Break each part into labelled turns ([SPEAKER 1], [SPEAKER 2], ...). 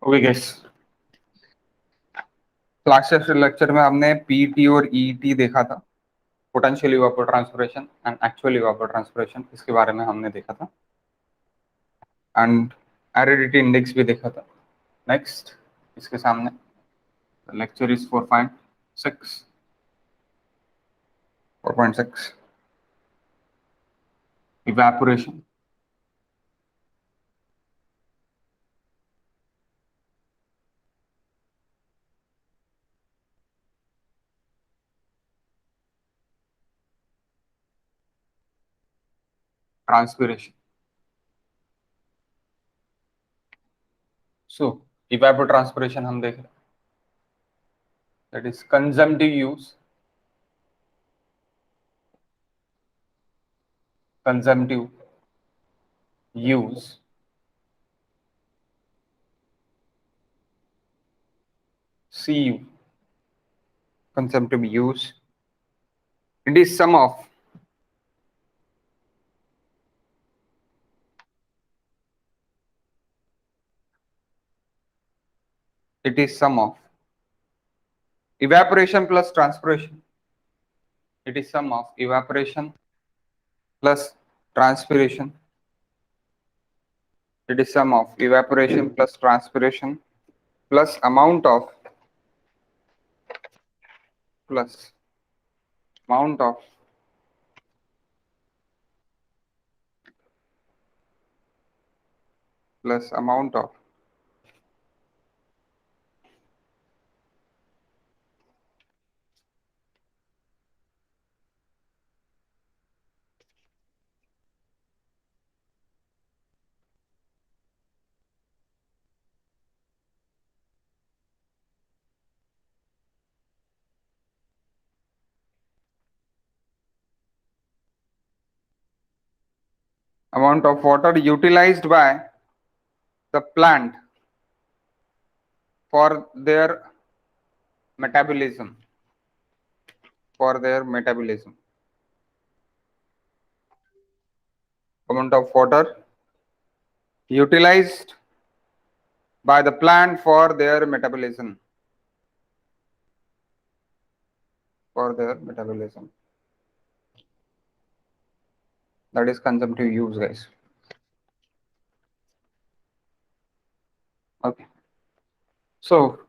[SPEAKER 1] Okay gas, last lecture में हमने PT और ईटी देखा था। पोटेंशियल इवापोट्रांसपिरेशन एंड एक्चुअल इवापोट्रांसपिरेशन, इसके बारे में हमने देखा था। एंड एरिडिटी इंडेक्स भी देखा था। नेक्स्ट इसके सामने lecture is 4.6 evaporation. Transpiration. So evapotranspiration हम देख रहे हैं, that is consumptive use. Consumptive use CU, consumptive use. It is sum of evaporation plus transpiration. It is sum of evaporation plus transpiration. It is sum of evaporation plus transpiration plus plus amount of plus amount of water utilized by the plant for their metabolism. Amount of water utilized by the plant for their metabolism. That is consumptive use, guys. Okay. So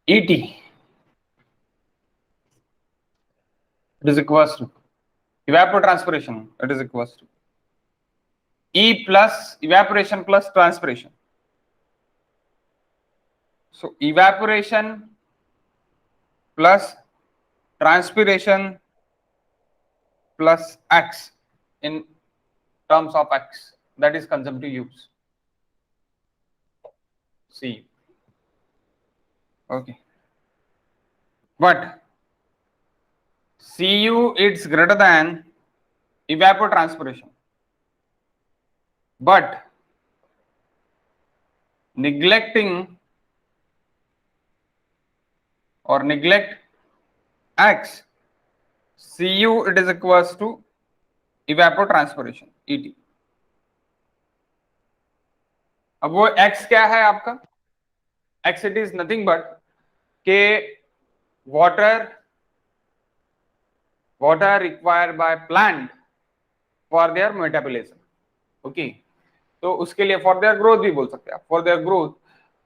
[SPEAKER 1] ET, it is equals to evapotranspiration. It is equals to E plus evaporation plus transpiration. So evaporation plus transpiration plus X in terms of X, that is consumptive use. C. Okay. But Cu it's greater than evapotranspiration. But neglecting or neglect X, Cu it is equals to evapotranspiration ET. अब वो X क्या है आपका? X it is nothing but के water required by plant for their metabolism. Okay, तो उसके लिए for their growth भी बोल सकते हैं आप, फॉर देयर ग्रोथ।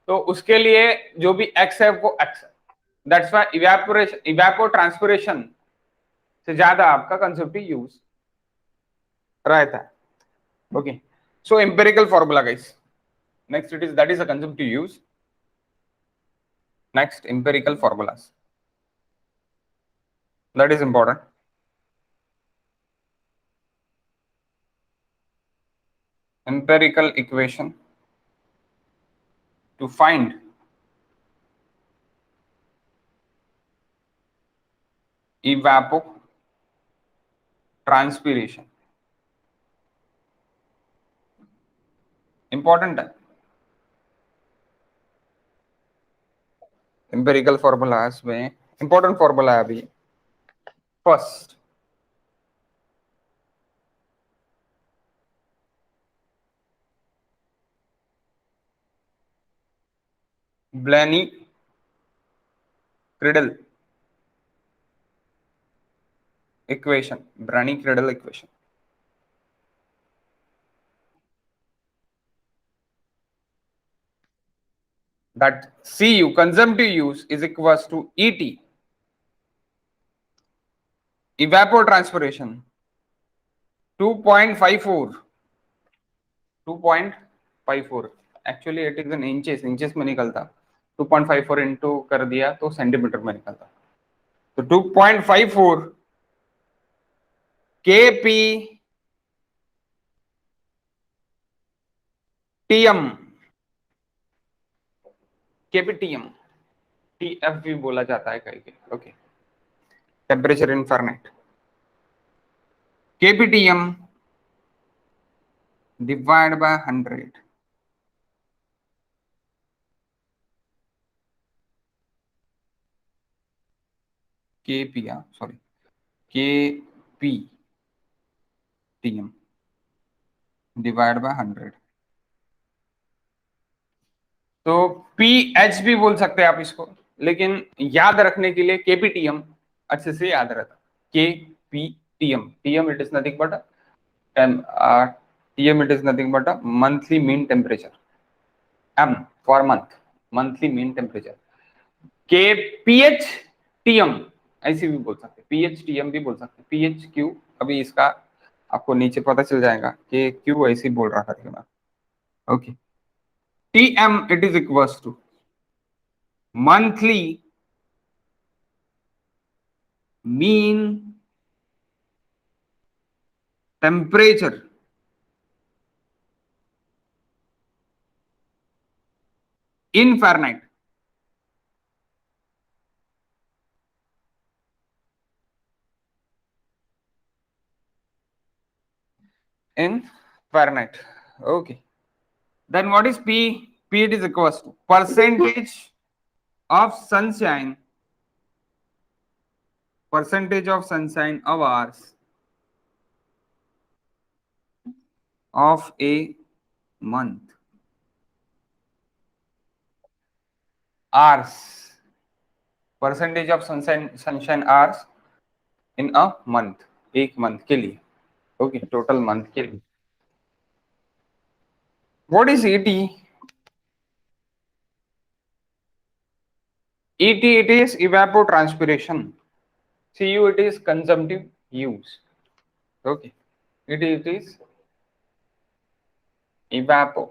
[SPEAKER 1] तो उसके लिए जो भी X है वो X है। दैट्स व्हाई इवेपोट्रांसपिरेशन से ज्यादा आपका कंसेप्टिव यूज रहता है। Okay, so empirical formula guys, next it is that is a consumptive use. Next empirical formulas, that is important. Empirical equation to find evapotranspiration, important है। Empirical formulas में important formula है अभी। First, Blaney Criddle equation, Blaney Criddle equation. That Cu, consumptive use, is equals to Et, evapotranspiration 2.54, 2.54, actually it is in inches में निकलता, 2.54 into कर दिया तो centimetre में निकलता, तो 2.54 केपी टीएम, केपीटीएम, टीएफ भी बोला जाता है कहीं कहीं, okay, temperature in Fahrenheit, KPTM divide by 100, KP, sorry, KP TM divide by 100, तो पीएच भी बोल सकते हैं आप इसको, लेकिन याद रखने के लिए केपीटीएम अच्छे से याद रहता, KPTM, TM it is nothing but TM it is nothing but monthly mean temperature, M for month, monthly mean temperature, KPH TM ऐसे भी बोल सकते, पीएच टीएम भी बोल सकते, पीएच क्यू, अभी इसका आपको नीचे पता चल जाएगा कि क्यू ऐसे बोल रहा था मैं, okay, TM it is equals to monthly mean temperature in Fahrenheit, in Fahrenheit, okay, then what is P? P it is equals to percentage of sunshine, percentage of sunshine hours of a month, hours, percentage of sunshine hours in a month, एक month के लिए, okay, total month के लिए, what is ET? ET it is evapotranspiration, Cu it is consumptive use, okay, it is evapo,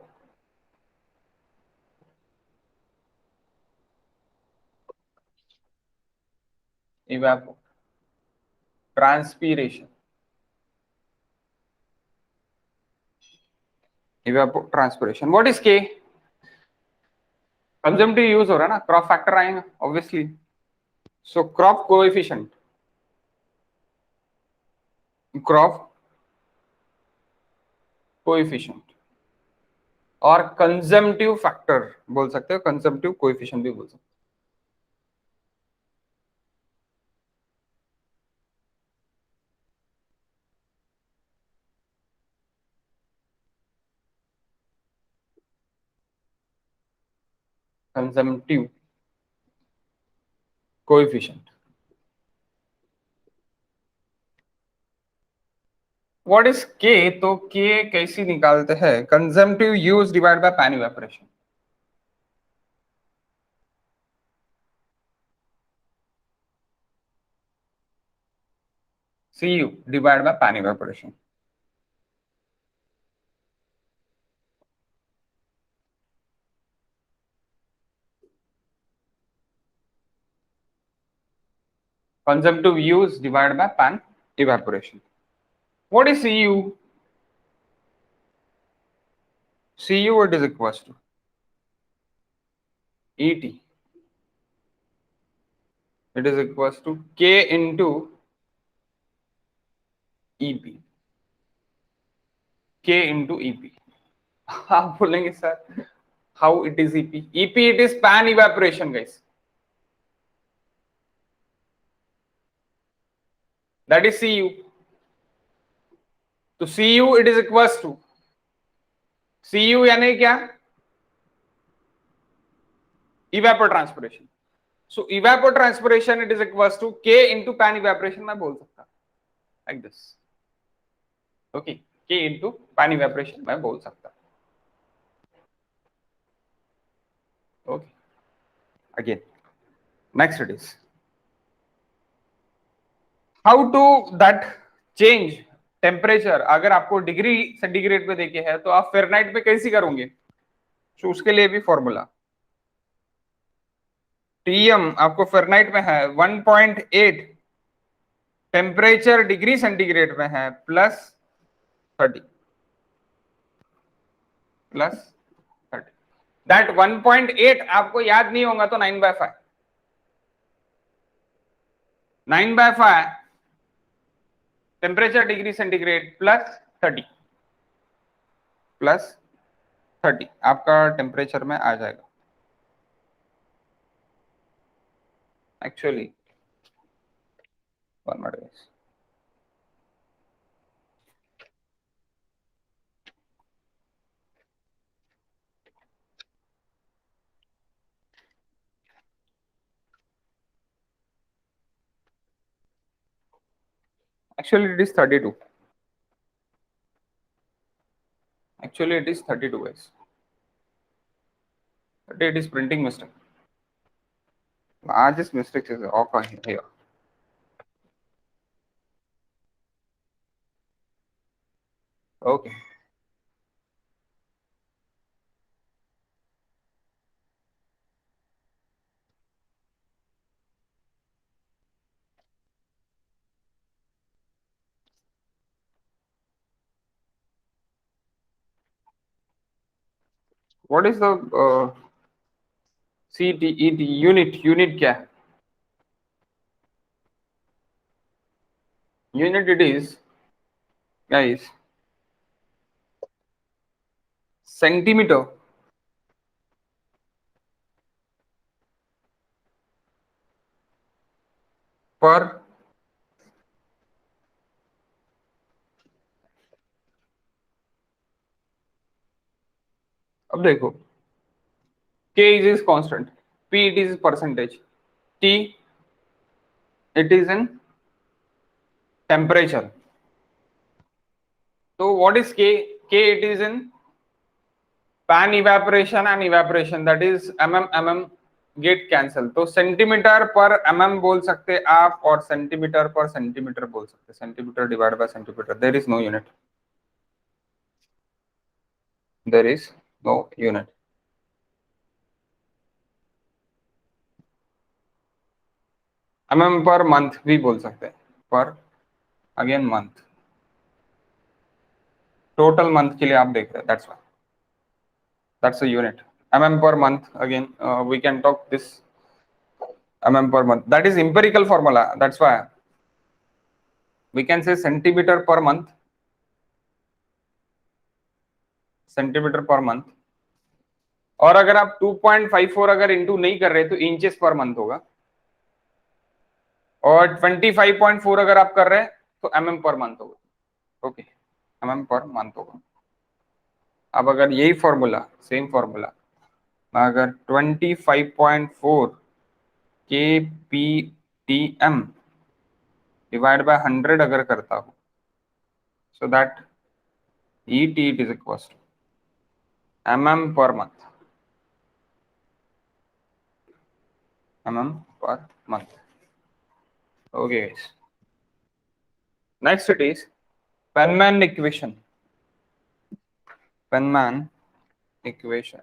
[SPEAKER 1] transpiration, evapotranspiration, what is K? Consumptive use हो रहा है ना, crop factor आएगा obviously, so crop coefficient, crop coefficient और consumptive factor बोल सकते हो, consumptive coefficient भी बोल सकते हो, कंजम्पटिव कोएफिशिएंट, व्हाट इज के? तो के कैसे निकालते हैं? Consumptive use divide by pan evaporation, Cu divided by pan evaporation, consumptive use divided by pan evaporation, what is Cu? Cu it is equals to Et, it is equals to K into EP, K into EP, आप बोलेंगे sir how it is EP? EP it is pan evaporation guys, that is Cu, तो Cu it is equals to, Cu यानी क्या? evapotranspiration. So evapotranspiration, it is equals to K into pan evaporation मैं बोल सकता like this. Okay, K into pan evaporation मैं बोल सकता. Okay, again next it is how to that change temperature. अगर आपको डिग्री सेंटीग्रेड पे देखे है तो आप फेरनाइट पे कैसी करोगे. तो उसके लिए भी फॉर्मूला टीएम आपको फेरनाइट में है 1.8, टेम्परेचर डिग्री सेंटीग्रेड में है +30 +30. दैट 1.8 आपको याद नहीं होगा तो 9/5 9/5 टेम्परेचर डिग्री सेंटीग्रेड +30 आपका टेम्परेचर में आ जाएगा. Actually one minute guys. Actually it is 32. Actually it is 32 guys. It is printing mistake. Largest mistake is occurring here. Okay. What is the CTET unit? Unit क्या है? Unit it is guys centimeter per अब देखो K is constant, P it is percentage, T it is in temperature. So what is K? K it is in pan evaporation and evaporation, that is mm get cancel. तो centimetre पर mm बोल सकते आप और centimetre पर centimetre बोल सकते. Centimetre divide by centimetre. There is no unit. There is no unit. mm पर मंथ भी बोल सकते हैं. पर अगेन मंथ, टोटल मंथ के लिए आप देख रहे हैं. That's a unit. mm per month. Again we can talk this mm per month. That is empirical formula. That's why we can say centimeter per month. Centimetre per month. और अगर आप 2.54 अगर इंटू नहीं कर रहे तो इंचेस पर मंथ होगा. और 25.4 अगर आप कर रहे हैं तो mm पर मंथ होगा. ओके, mm पर मंथ होगा. अब अगर यही फॉर्मूला, सेम फॉर्मूला, अगर 25.4 kptm डिवाइड बाय 100 अगर करता हूं, so that ET it is equals to mm per month. mm per month. Okay guys. Next it is Penman equation. Penman equation.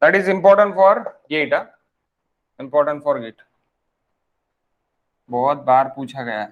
[SPEAKER 1] That is important for gate. Important for gate. बहुत बार पूछा गया है.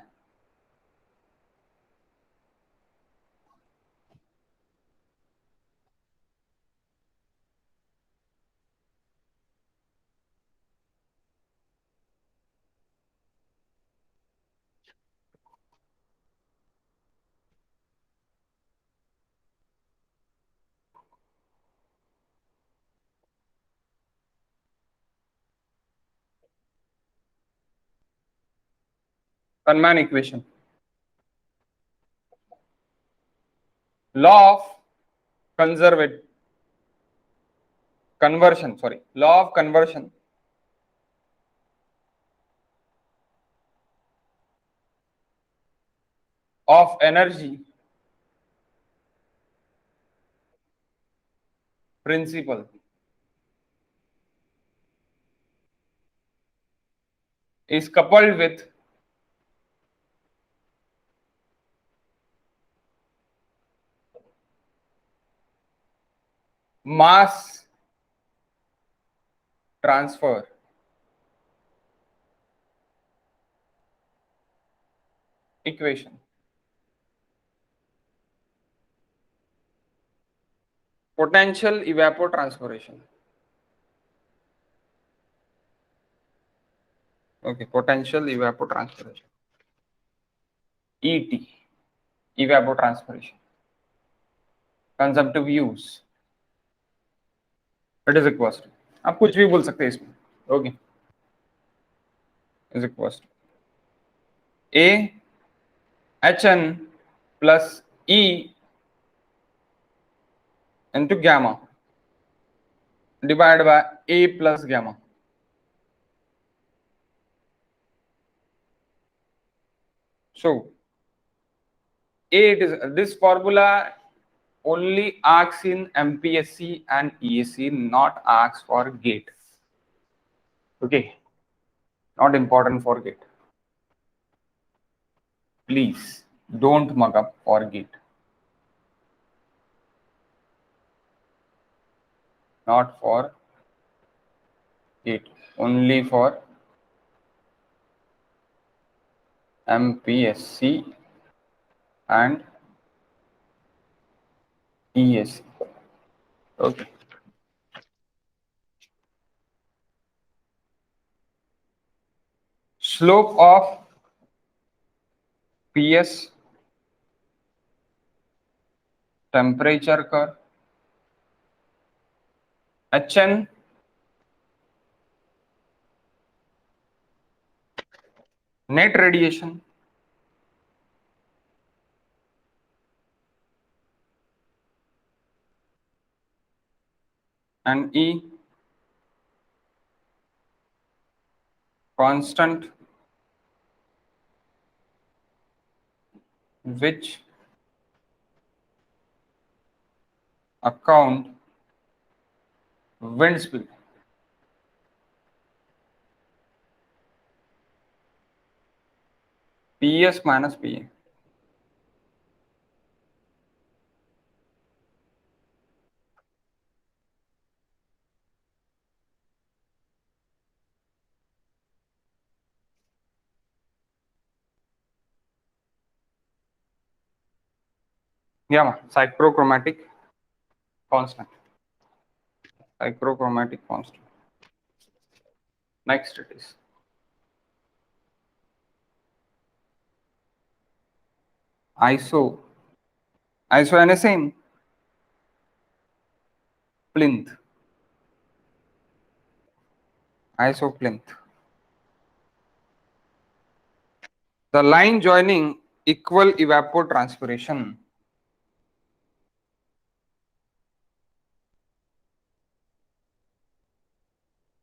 [SPEAKER 1] Feynman equation. Law of conservative conversion. Sorry, law of conversion of energy principle is coupled with mass transfer equation. Potential evapotranspiration. Okay, potential evapotranspiration. ET, evapotranspiration. Consumptive use. It is equals to, आप कुछ भी बोल सकते हैं इसमें. Okay, is equals to A HN plus E into gamma divided by A plus gamma. So it is this formula only asks in MPSC and ESC, not asks for GATE. Okay, not important for GATE. Please don't mug up for GATE. Not for GATE, only for MPSC and ESC. Okay. Slope of PS, temperature curve, HN, net radiation, and E, constant which account wind speed. PS minus PA. Yeah, cyclochromatic constant. Cyclochromatic constant. Next it is ISO. ISO and same plinth. ISO plinth. The line joining equal evapotranspiration.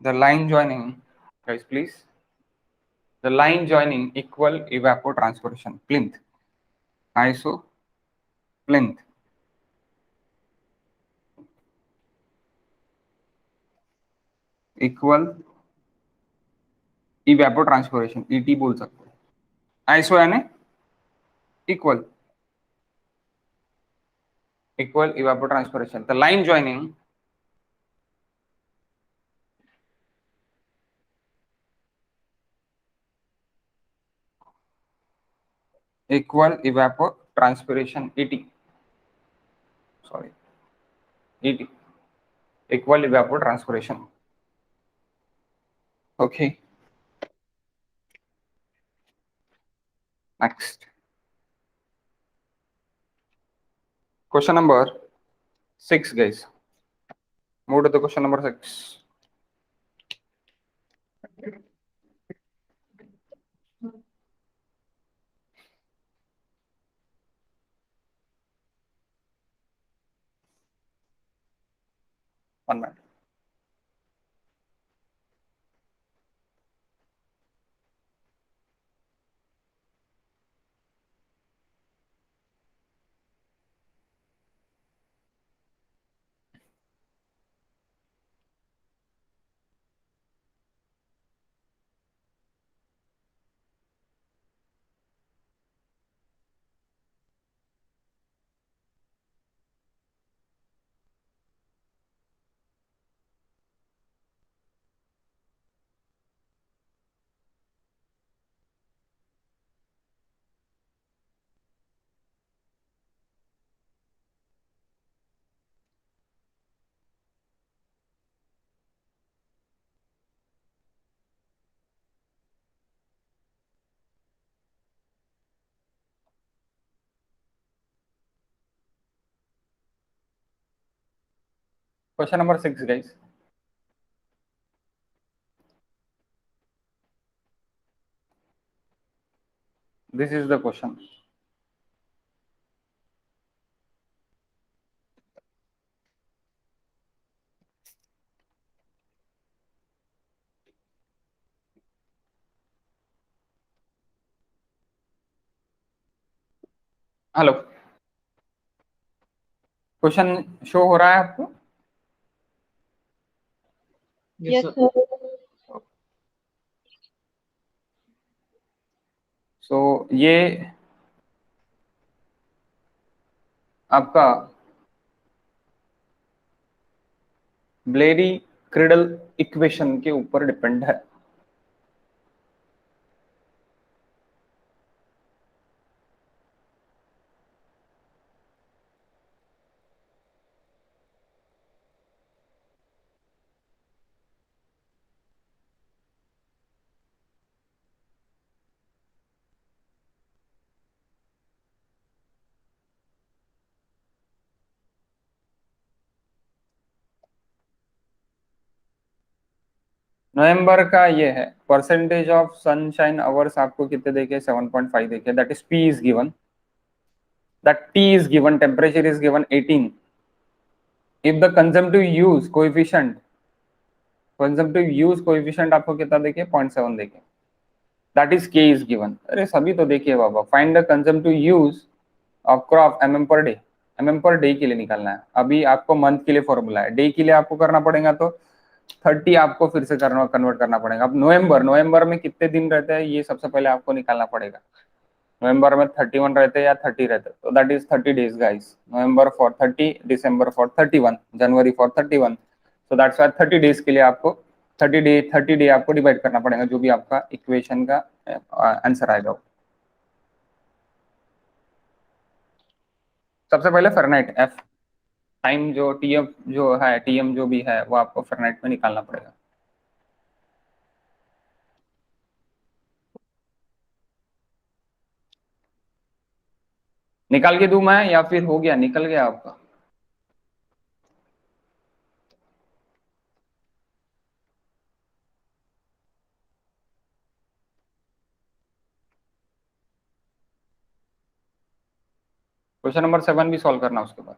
[SPEAKER 1] The line joining, guys, please. The line joining equal evapotranspiration. Plinth. ISO plinth. Equal evapotranspiration. ET बोल सकते हैं. ISO यानी equal evapotranspiration. The line joining equal evapotranspiration ET. Sorry, ET. Equal evapotranspiration. Okay. Next. Question number 6, guys. Move to the question number 6. 1 minute. Question number 6 guys. This is the question. Hello, question show हो रहा है आपको?
[SPEAKER 2] Yes sir.
[SPEAKER 1] सो ये आपका ब्लेरी क्रिडल equation के ऊपर depend है। नवंबर का ये है परसेंटेज ऑफ सनशाइन आवर्स आपको कितने देखे? 7.5 देखे। That is P is given, that T is given, temperature is given 18। If the consumptive use coefficient आपको कितना देखे? 0.7 देखे। That is K is given. अरे सभी तो देखिए बाबा। Find the consumptive use of crop mm per day. mm per day के लिए निकालना है। अभी आपको मंथ के लिए फॉर्मूला है, डे के लिए आपको करना पड़ेगा तो 30 आपको फिर से करना कन्वर्ट करना पड़ेगा। अब नवंबर में कितने दिन रहते हैं ये सबसे पहले आपको निकालना पड़ेगा। नवंबर में 31 रहते हैं या 30 रहते हैं, तो that is 30 days guys. November for 30, December for 31, January for 31। So that's why 30 days के लिए आपको 30 डे आपको डिवाइड करना पड़ेगा, जो भी आपका इक्वेशन का आंसर आएगा। सबसे पहले फ़ारेनहाइट एफ टाइम, जो टीएफ जो है, टीएम जो भी है वो आपको फ़ारेनहाइट में निकालना पड़ेगा। निकाल के दूं मैं या फिर हो गया, निकल गया आपका? क्वेश्चन नंबर 7 भी सॉल्व करना उसके बाद।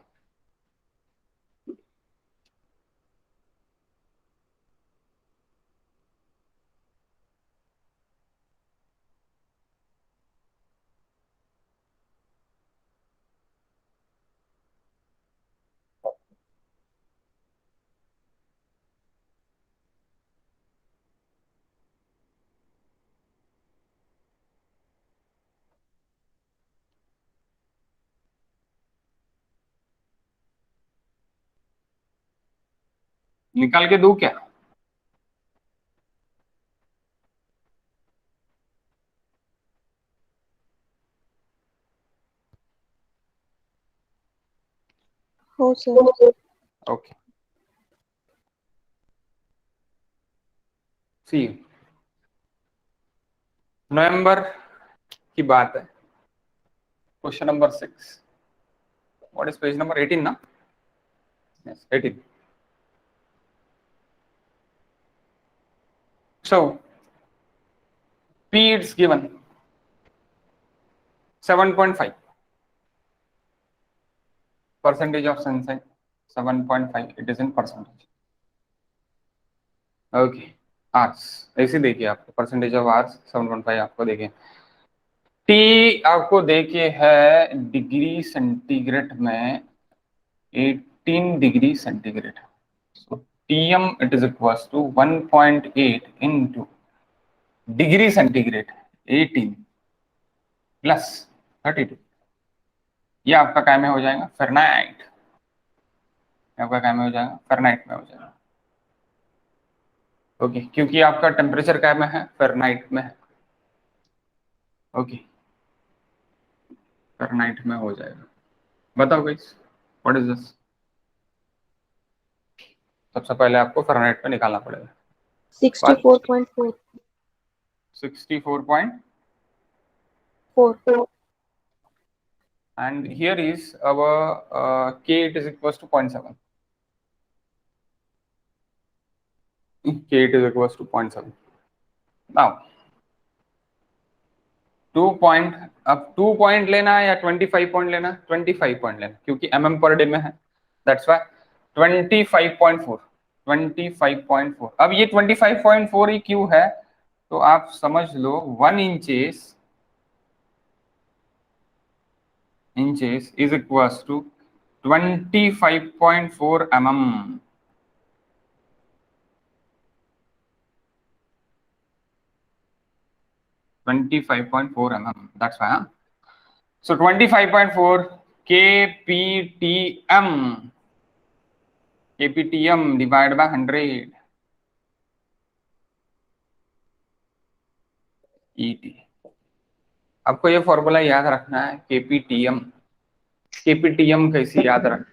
[SPEAKER 1] निकाल के दूं क्या?
[SPEAKER 2] हो सर।
[SPEAKER 1] ओके, सी नवंबर की बात है। Question number 6, what is page number 18 ना? Yes 18। So P it's given 7.5 percentage of sunshine, 7.5 it is in percentage. Okay, आर्स ऐसे देखिए, आपको परसेंटेज ऑफ आर्स 7.5 आपको देखिए। टी आपको देखिए है डिग्री सेंटीग्रेड में 18 degree centigrade. So TM it is equals to 1.8 into degree centigrade 18 plus 32। ये आपका काय में हो जाएगा फ़ारेनहाइट, आपका काय में हो जाएगा फ़ारेनहाइट में हो जाएगा। ओके, क्योंकि आपका टेम्परेचर काय में है फ़ारेनहाइट में है। ओके, फ़ारेनहाइट में हो जाएगा। बताओ गाइस व्हाट इज दिस। सबसे पहले आपको फ़ारेनहाइट में निकालना पड़ेगा।
[SPEAKER 2] 64.4
[SPEAKER 1] 64.4 and here is our k, it is equals to 0.7. K it is equals to 0.7. Now 2 point, अब 2 पॉइंट लेना है या 25 पॉइंट लेना है? 25 पॉइंट लेना, क्योंकि mm पर डे में है, दैट्स व्हाई 25.4 25.4। अब ये 25.4 ही क्यों है, तो आप समझ लो 1 inches is equals to 25.4 mm। That's why, huh? So 25.4 kptm divided by 100 ET। आपको ये फॉर्मूला याद रखना है, केपीटीएम कैसे याद रख।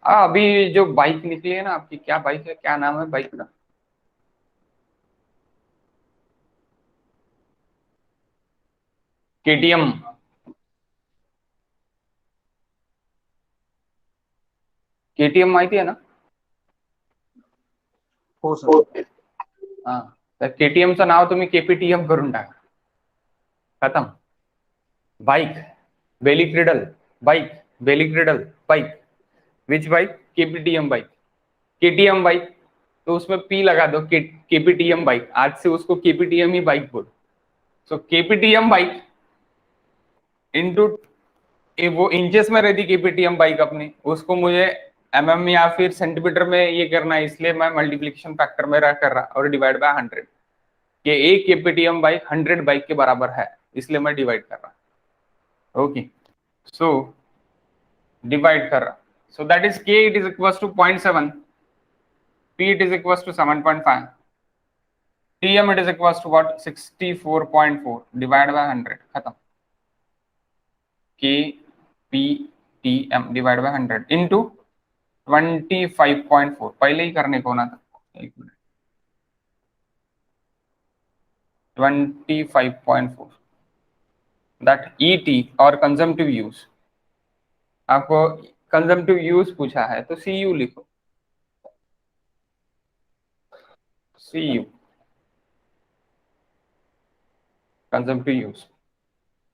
[SPEAKER 1] अभी जो बाइक निकली है ना आपकी, क्या बाइक है, क्या नाम है बाइक का? केटीएम। केटीएम माहिती आहे ना?
[SPEAKER 3] हो सर।
[SPEAKER 1] हा, तर केटीएमचं नाव तुम्ही केपीटीएम करून टाका, खतम। बाइक बेली क्रिडल, बाइक बेली क्रिडल बाइक, विच बाइक? केपीटीएम बाइक। केटीएम बाइक तो उसमें पी लगा दो, केपीटीएम बाइक, आज से उसको केपीटीएम ही बाइक बोलो। सो केपीटीएम बाइक इनटू, वो इंचेस में रहती केपीटीएम बाइक अपनी, उसको मुझे mm या फिर सेंटीमीटर में ये करना है, इसलिए मैं मल्टीप्लिकेशन फैक्टर में कर रहा और डिवाइड बाय 100 कि एक केपीटीएम बाइक 100 बाइक के बराबर है, इसलिए मैं डिवाइड कर रहा। ओके, सो डिवाइड कर रहा, so that is k it is equals to 0.7, p it is equals to 7.5, tm it is equals to what? 64.4 divided by 100, खत्म। k p tm divided by 100 into 25.4, पहले ही करने को ना था, एक मिनट, 25.4 दैट ET और कंजम्पटिव यूज। आपको consumptive use पूछा है तो CU लिखो, CU consumptive use।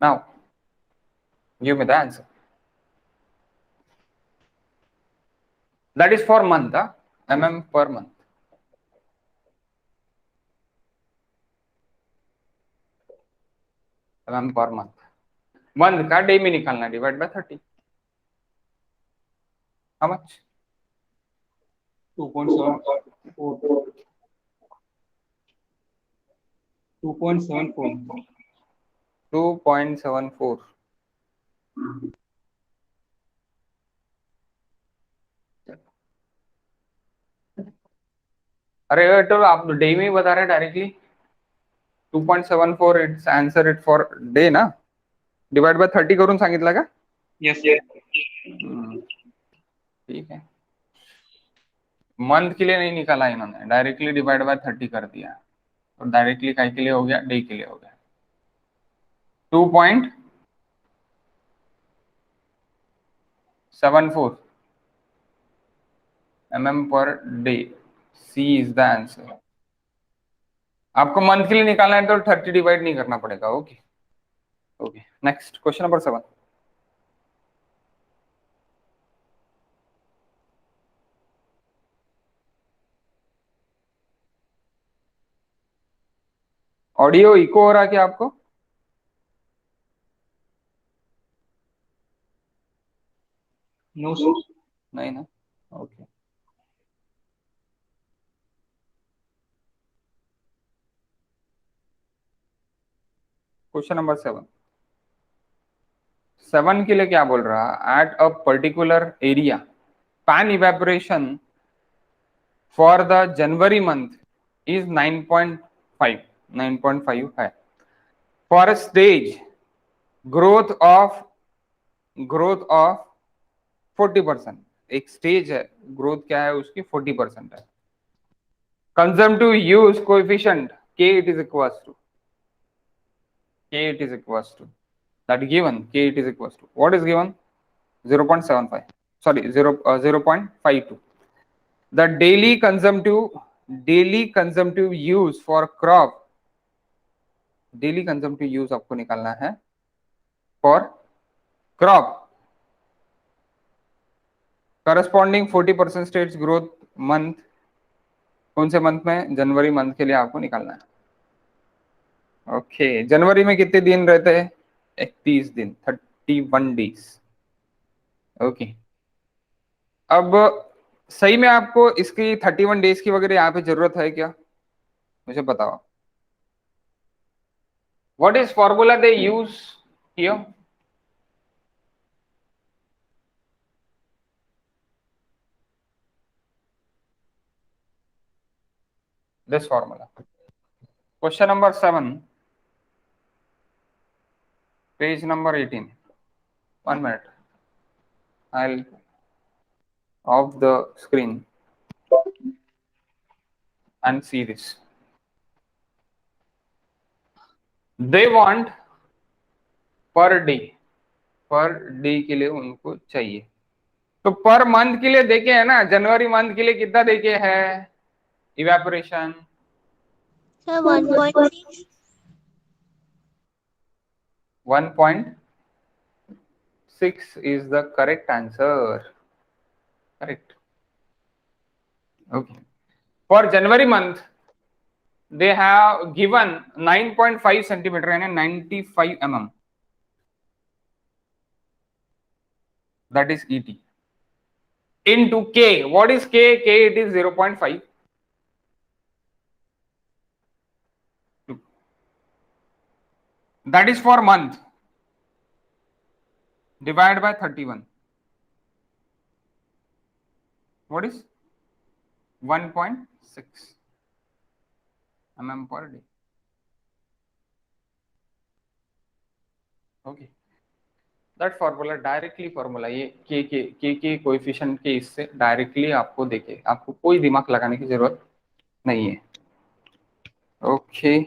[SPEAKER 1] Now give me the answer. That is for month, mm per month। mm per month, month का डे में निकालना, डिवाइड बाय 30, हाउ मच?
[SPEAKER 3] 2.74
[SPEAKER 1] 2.74। अरे तो आप डे में ही बता रहे directly, 2.74 it's answer it for day ना, डिवाइड बाय 30 करून सांगितलं का?
[SPEAKER 3] यस।
[SPEAKER 1] ठीक है, मंथ के लिए नहीं निकाला इन्होंने, डायरेक्टली डिवाइड बाय 30 कर दिया, तो डायरेक्टली काय के लिए हो गया? डे के लिए हो गया। 2.74 mm per day, C is the answer. आपको मंथ के लिए निकालना है तो 30 डिवाइड नहीं करना पड़ेगा। Okay okay, next question number 7। Audio echo हो रहा क्या आपको?
[SPEAKER 3] No, sir.
[SPEAKER 1] नहीं ना, ओके। क्वेश्चन नंबर 7 के लिए क्या बोल रहा? At a particular area pan evaporation for the January month is 9.5 है। For a stage growth of 40%, एक स्टेज है, ग्रोथ क्या है उसकी 40% है। Consumptive use coefficient k it is equals to that given k it is equals to what is given 0.75, sorry 0.52. The daily consumptive use for crop, daily consumptive use आपको निकालना है for crop corresponding 40% stage growth month, कौन से month में? जनवरी month के लिए आपको निकालना है। ओके, जनवरी में कितने दिन रहते हैं? 31 दिन, 31 डेज। ओके, अब सही में आपको इसकी 31 डेज की वगैरह यहाँ पे जरूरत है क्या? मुझे बताओ। What is formula they use here? This formula, question number 7, page number 18। 1 minute, I'll off the screen and see this. They want पर डे के लिए उनको चाहिए, तो पर मंथ के लिए देखे है ना, जनवरी मंथ के लिए कितना देखे है evaporation?
[SPEAKER 2] Sir, 1.6.
[SPEAKER 1] 1.6 is the correct answer. Correct. Okay. For January month, they have given 9.5 centimeter and 95 mm. That is ET. Into K. What is K? K it is 0.5. That is for month. Divide by 31. What is 1.6 mm per day. Okay. That formula directly formula, ये के coefficient के इससे directly आपको देखे, आपको कोई दिमाग लगाने की जरूरत नहीं है। ओके,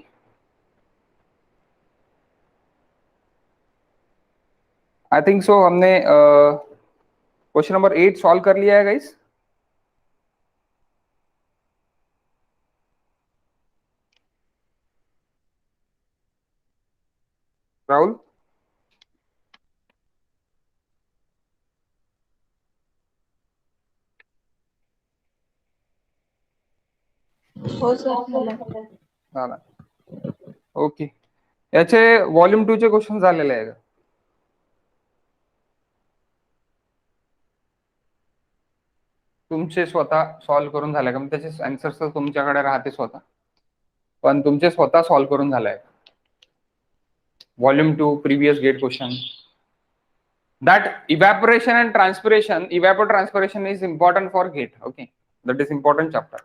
[SPEAKER 1] आई थिंक सो हमने क्वेश्चन नंबर 8 सॉल्व कर लिया है गाइस। राहुल,
[SPEAKER 2] हो सर
[SPEAKER 1] झाला. ओके, याचे व्हॉल्यूम 2 चे क्वेश्चन झालेले आहे का? तुमचे स्वतः सॉल्व करून झाले का? त्याचे आन्सर्स तर तुमच्याकडे राहते स्वतः, पण तुमचे स्वतः सॉल्व करून झालाय volume 2 previous get question? That evaporation and transpiration, evapotranspiration is important for gate. Okay, that is important chapter.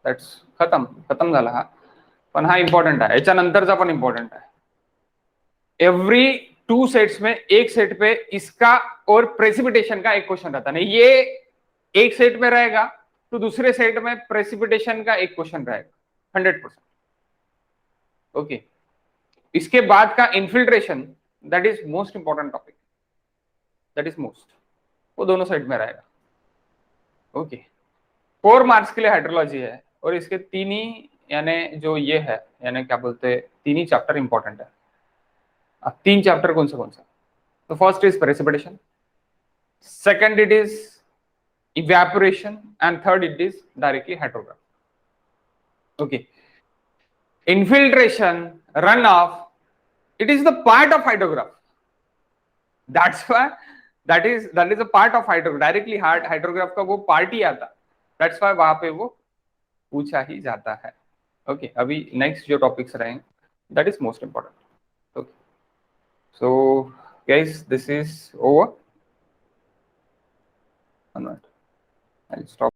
[SPEAKER 1] That's खतम झाला हा, पण हा इम्पॉर्टंट आहे, याच्यानंतरचा पण इम्पॉर्टंट आहे. एवरी 2 सेट्स में एक सेट पे इसका और प्रेसिपिटेशन का एक क्वेश्चन रहता है. ये एक सेट में रहेगा तो दूसरे सेट में प्रेसिपिटेशन का एक क्वेश्चन रहेगा 100%. ओके, इसके बाद का infiltration, that is most important topic, that is most, वो दोनों साइड में रहेगा. ओके, 4 मार्क्स के लिए हाइड्रोलॉजी है और इसके 3 ही यानी जो ये है, यानी क्या बोलते हैं, 3 ही चैप्टर इंपॉर्टेंट है. अब 3 चैप्टर कौन सा? तो first is precipitation, second it is evaporation, and third it is directly hydrograph. Okay, infiltration, runoff, it is the part of hydrograph. That's why that is a part of hydrograph. Directly hydrograph का वो part ही आता. That's why वहां पे वो पूछा ही जाता है. Okay, अभी next जो topics रहेंगे, that is most important. Okay, so guys, this is over. I'll stop.